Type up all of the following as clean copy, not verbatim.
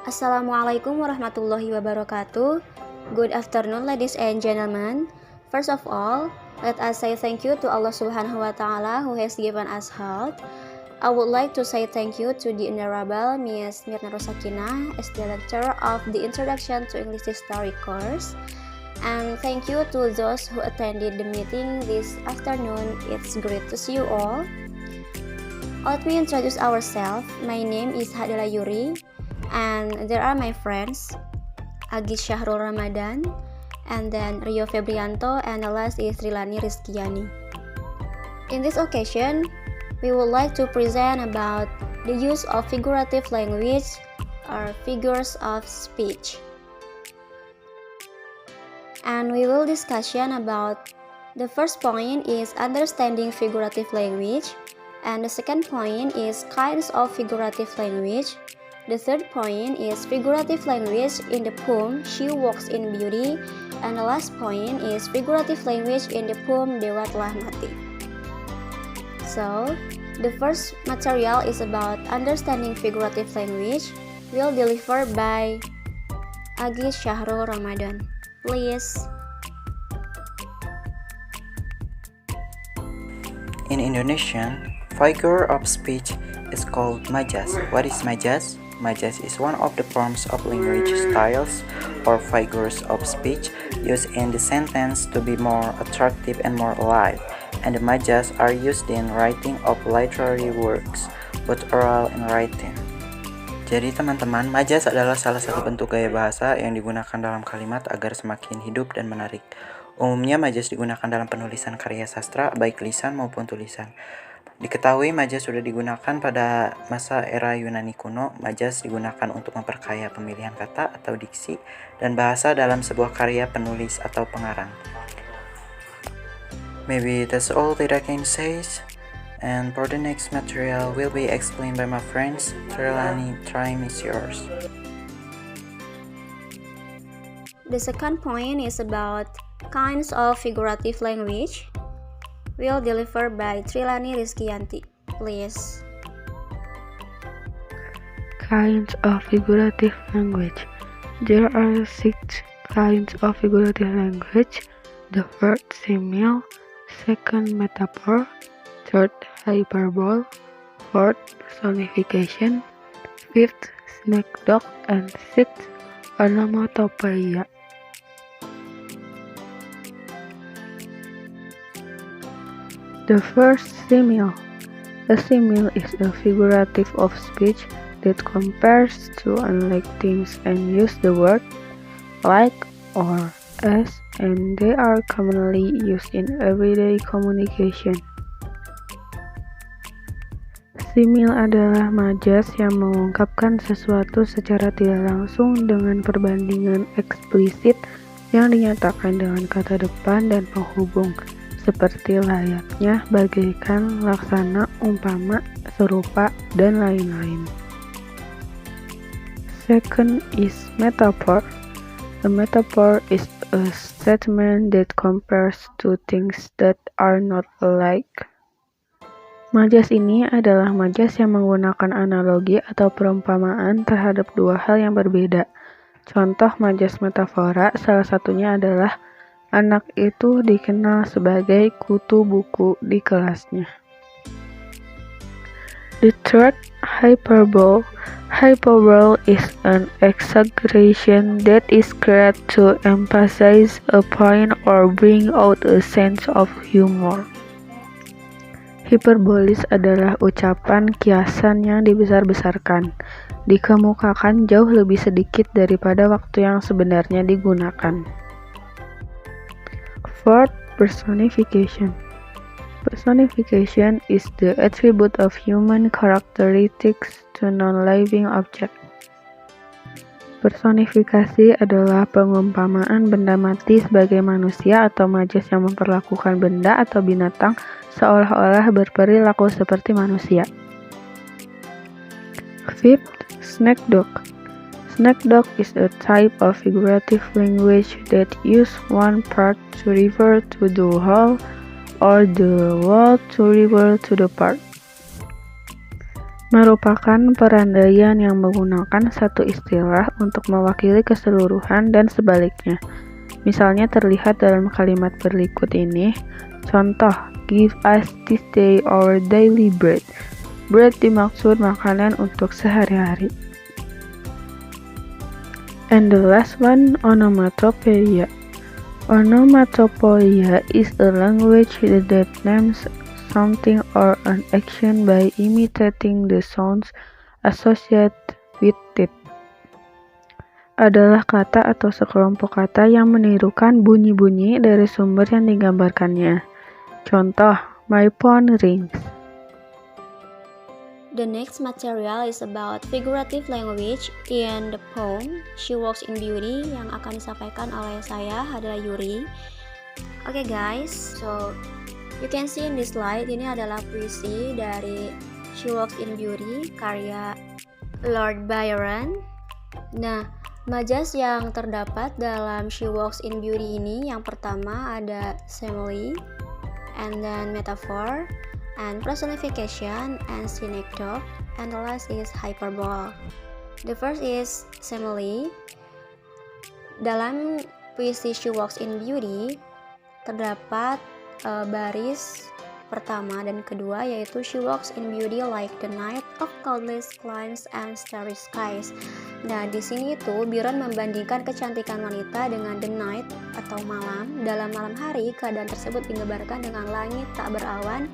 Assalamualaikum warahmatullahi wabarakatuh. Good afternoon, ladies and gentlemen. First of all, let us say thank you to Allah Subhanahu wa Ta'ala who has given us health. I would like to say thank you to the Honorable Ms. Mirna Rosakina as the lecturer of the Introduction to English History course. And thank you to those who attended the meeting this afternoon. It's great to see you all. Let me introduce ourselves. My name is Hadila Yuri. And there are my friends, Agis Syahrul Ramadan, and then Rio Febrianto, and the last is Rilani Rizkiani. In this occasion, we would like to present about the use of figurative language or figures of speech. And we will discussion about the first point is understanding figurative language, and the second point is kinds of figurative language. The third point is figurative language in the poem She Walks in Beauty, and the last point is figurative language in the poem Dewa Telah Mati. So, the first material is about understanding figurative language, will deliver by Agis Syahrul Ramadan. Please. In Indonesian, figure of speech is called majas. What is majas? Majas is one of the forms of language styles or figures of speech used in the sentence to be more attractive and more alive. And the majas are used in writing of literary works, both oral and written. Jadi teman-teman, majas adalah salah satu bentuk gaya bahasa yang digunakan dalam kalimat agar semakin hidup dan menarik. Umumnya majas digunakan dalam penulisan karya sastra, baik lisan maupun tulisan. Diketahui majas sudah digunakan pada masa era Yunani kuno. Majas digunakan untuk memperkaya pemilihan kata atau diksi dan bahasa dalam sebuah karya penulis atau pengarang. Maybe that's all that I can say. And for the next material will be explained by my friends. Trilani, time is yours. The second point is about kinds of figurative language, will deliver by Trilani Rizkianti. Please. Kinds of figurative language. There are 6 kinds of figurative language. The first, simile. Second, metaphor. Third, hyperbole. Fourth, personification. Fifth, synecdoche. And sixth, onomatopoeia. The first, simile. A simile is a figurative of speech that compares two unlike things and use the word like or as, and they are commonly used in everyday communication. Simile adalah majas yang mengungkapkan sesuatu secara tidak langsung dengan perbandingan eksplisit yang dinyatakan dengan kata depan dan penghubung, seperti layaknya, bagaikan, laksana, umpama, serupa, dan lain-lain. Second is metaphor. A metaphor is a statement that compares two things that are not alike. Majas ini adalah majas yang menggunakan analogi atau perumpamaan terhadap dua hal yang berbeda. Contoh majas metafora salah satunya adalah anak itu dikenal sebagai kutu buku di kelasnya. The third, hyperbole. Hyperbole is an exaggeration that is created to emphasize a point or bring out a sense of humor. Hiperbolis adalah ucapan kiasan yang dibesar-besarkan, dikemukakan jauh lebih sedikit daripada waktu yang sebenarnya digunakan. Fourth, personification. Personification is the attribute of human characteristics to non-living object. Personifikasi adalah pengumpamaan benda mati sebagai manusia atau majas yang memperlakukan benda atau binatang seolah-olah berperilaku seperti manusia. Fifth, synecdoche. Synecdoche is a type of figurative language that use one part to refer to the whole or the whole to refer to the part. merupakan perandaian yang menggunakan satu istilah untuk mewakili keseluruhan dan sebaliknya. Misalnya terlihat dalam kalimat berikut ini. Contoh, give us this day our daily bread. Bread dimaksud makanan untuk sehari-hari. And the last one, onomatopoeia. Onomatopoeia is a language that names something or an action by imitating the sounds associated with it. Adalah kata atau sekelompok kata yang menirukan bunyi-bunyi dari sumber yang digambarkannya. Contoh, my phone rings. The next material is about figurative language in the poem She Walks in Beauty yang akan disampaikan oleh saya adalah Yuri. Oke guys, so you can see in this slide, ini adalah puisi dari She Walks in Beauty karya Lord Byron. Nah, majas yang terdapat dalam She Walks in Beauty ini yang pertama ada simile, and then metaphor, and personification, and synecdoche, and the last is hyperbole. The first is simile. Dalam puisi She Walks in Beauty terdapat baris pertama dan kedua, yaitu She walks in beauty like the night of cloudless climes and starry skies. Nah, di sini itu Byron membandingkan kecantikan wanita dengan the night atau malam. Dalam malam hari, keadaan tersebut digambarkan dengan langit tak berawan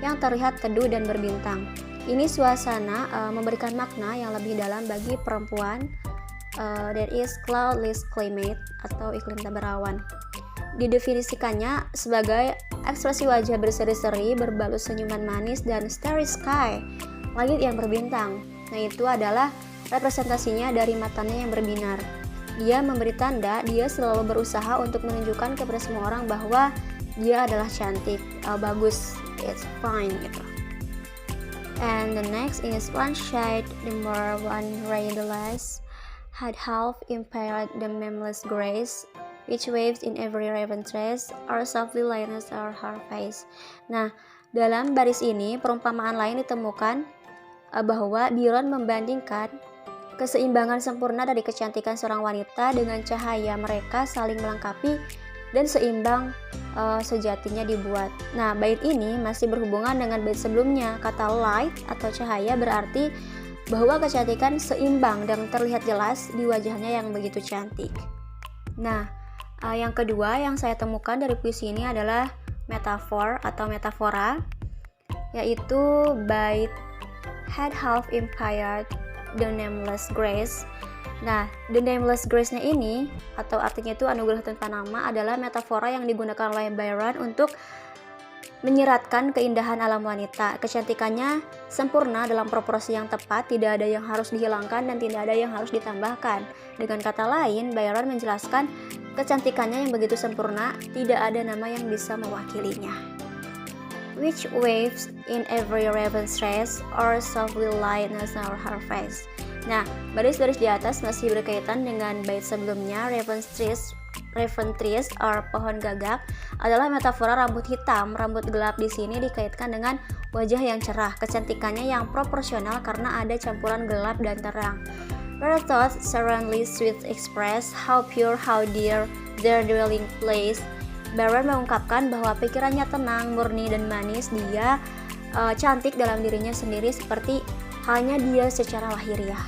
yang terlihat teduh dan berbintang. Ini suasana memberikan makna yang lebih dalam bagi perempuan, that is cloudless climate atau iklim tak berawan. Didefinisikannya sebagai ekspresi wajah berseri-seri, berbalut senyuman manis, dan starry sky, langit yang berbintang. Nah, itu adalah representasinya dari matanya yang berbinar. Dia memberi tanda, dia selalu berusaha untuk menunjukkan kepada semua orang bahwa dia adalah cantik, bagus, it's fine gitu. And the next is one shade the more, one ray the less, had half impaired the meaningless grace, which waves in every raven tress, or softly lines or her face. Nah, dalam baris ini perumpamaan lain ditemukan bahwa Byron membandingkan keseimbangan sempurna dari kecantikan seorang wanita dengan cahaya mereka saling melengkapi dan seimbang sejatinya dibuat. Nah, bait ini masih berhubungan dengan bait sebelumnya. Kata light atau cahaya berarti bahwa kecantikan seimbang dan terlihat jelas di wajahnya yang begitu cantik. Nah, yang kedua yang saya temukan dari puisi ini adalah metafor atau metafora, yaitu bait had half impaired the nameless grace. Nah, the nameless grace-nya ini atau artinya itu anugerah tanpa nama adalah metafora yang digunakan oleh Byron untuk menyiratkan keindahan alam wanita. Kecantikannya sempurna dalam proporsi yang tepat, tidak ada yang harus dihilangkan dan tidak ada yang harus ditambahkan. Dengan kata lain, Byron menjelaskan kecantikannya yang begitu sempurna, tidak ada nama yang bisa mewakilinya. Which waves in every raven's tress, or softly lightness on her face. Nah, baris-baris di atas masih berkaitan dengan bait sebelumnya. Raven trees or pohon gagak adalah metafora rambut hitam. Rambut gelap di sini dikaitkan dengan wajah yang cerah, kecantikannya yang proporsional karena ada campuran gelap dan terang. Where thoughts serenely sweet express, how pure, how dear their dwelling place. Byron mengungkapkan bahwa pikirannya tenang, murni, dan manis. Dia cantik dalam dirinya sendiri seperti halnya dia secara lahiriah.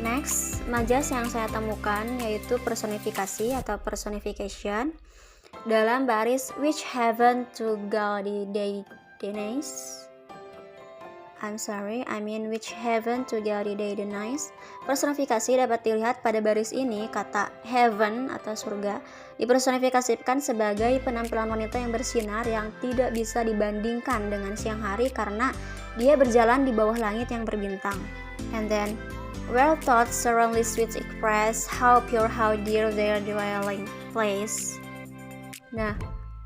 Next, majas yang saya temukan yaitu personifikasi atau personification dalam baris which heaven to gaudy denies. Which heaven to gaudy denies. Personifikasi dapat dilihat pada baris ini. Kata heaven atau surga dipersonifikasikan sebagai penampilan wanita yang bersinar yang tidak bisa dibandingkan dengan siang hari karena dia berjalan di bawah langit yang berbintang. And then where thoughts serenely sweet express, how pure, how dear their dwelling place. Nah,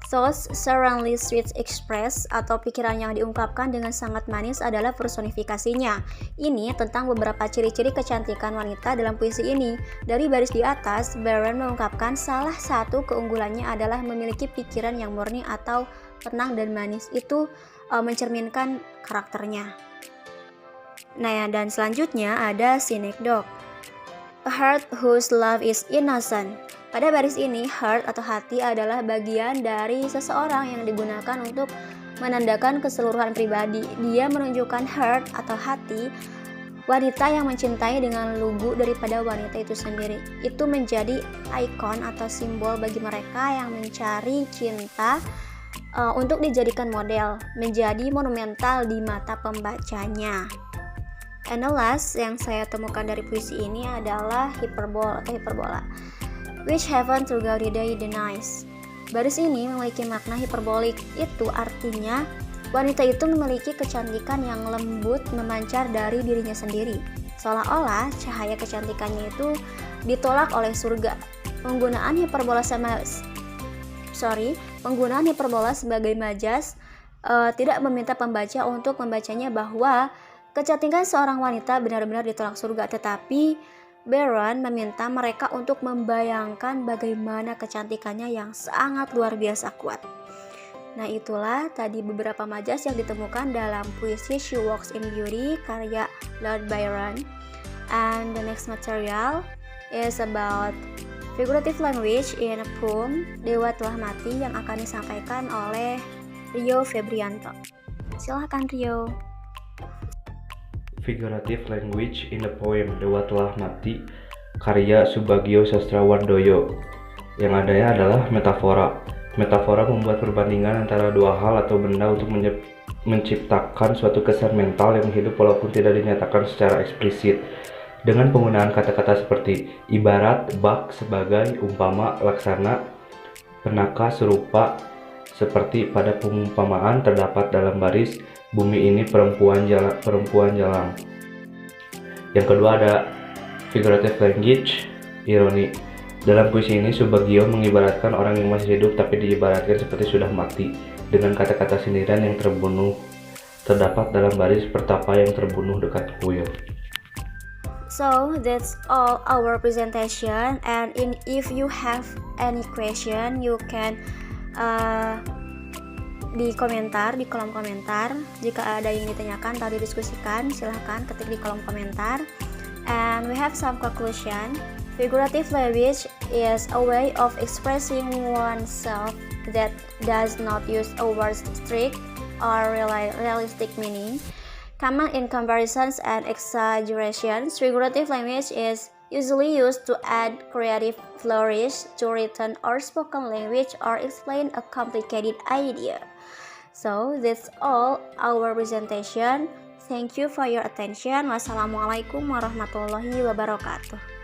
thoughts serenely sweet express atau pikiran yang diungkapkan dengan sangat manis adalah personifikasinya. Ini tentang beberapa ciri-ciri kecantikan wanita dalam puisi ini. Dari baris di atas, Byron mengungkapkan salah satu keunggulannya adalah memiliki pikiran yang murni atau tenang dan manis. Itu mencerminkan karakternya. Nah, dan selanjutnya ada synecdoche. A heart whose love is innocent. Pada baris ini, heart atau hati adalah bagian dari seseorang yang digunakan untuk menandakan keseluruhan pribadi. Dia menunjukkan heart atau hati, wanita yang mencintai dengan lugu daripada wanita itu sendiri. Itu menjadi ikon atau simbol bagi mereka yang mencari cinta untuk dijadikan model, menjadi monumental di mata pembacanya. And the last yang saya temukan dari puisi ini adalah hiperbol atau hiperbola, which heaven to Gauriday denies. Baris ini memiliki makna hiperbolik, itu artinya wanita itu memiliki kecantikan yang lembut memancar dari dirinya sendiri, seolah-olah cahaya kecantikannya itu ditolak oleh surga. Penggunaan hiperbola sebagai majas tidak meminta pembaca untuk membacanya bahwa kecantikan seorang wanita benar-benar ditolak surga, tetapi Byron meminta mereka untuk membayangkan bagaimana kecantikannya yang sangat luar biasa kuat. Nah, itulah tadi beberapa majas yang ditemukan dalam puisi She Walks in Beauty karya Lord Byron. And the next material is about figurative language in a poem Dewa Telah Mati yang akan disampaikan oleh Rio Febrianto. Silahkan Rio. Figurative language in the poem Dewa Telah Mati karya Subagio Sastrawardoyo. Yang adanya adalah metafora. Metafora membuat perbandingan antara dua hal atau benda untuk menciptakan suatu kesan mental yang hidup walaupun tidak dinyatakan secara eksplisit. Dengan penggunaan kata-kata seperti ibarat, bak, sebagai, umpama, laksana, penaka, serupa, seperti pada pengumpamaan terdapat dalam baris bumi ini perempuan jalang. Yang kedua ada figurative language, ironi. Dalam puisi ini Subagio mengibaratkan orang yang masih hidup tapi diibaratkan seperti sudah mati dengan kata-kata sindiran yang terbunuh terdapat dalam baris pertapa yang terbunuh dekat kuil. So that's all our presentation, and if you have any question you can di kolom komentar. Jika ada yang ditanyakan atau didiskusikan, silahkan ketik di kolom komentar. And we have some conclusion. Figurative language is a way of expressing oneself that does not use a word's strict or realistic meaning. Common in comparisons and exaggerations, figurative language is usually used to add creative flourish to written or spoken language or explain a complicated idea. So that's all our presentation. Thank you for your attention. Wassalamualaikum warahmatullahi wabarakatuh.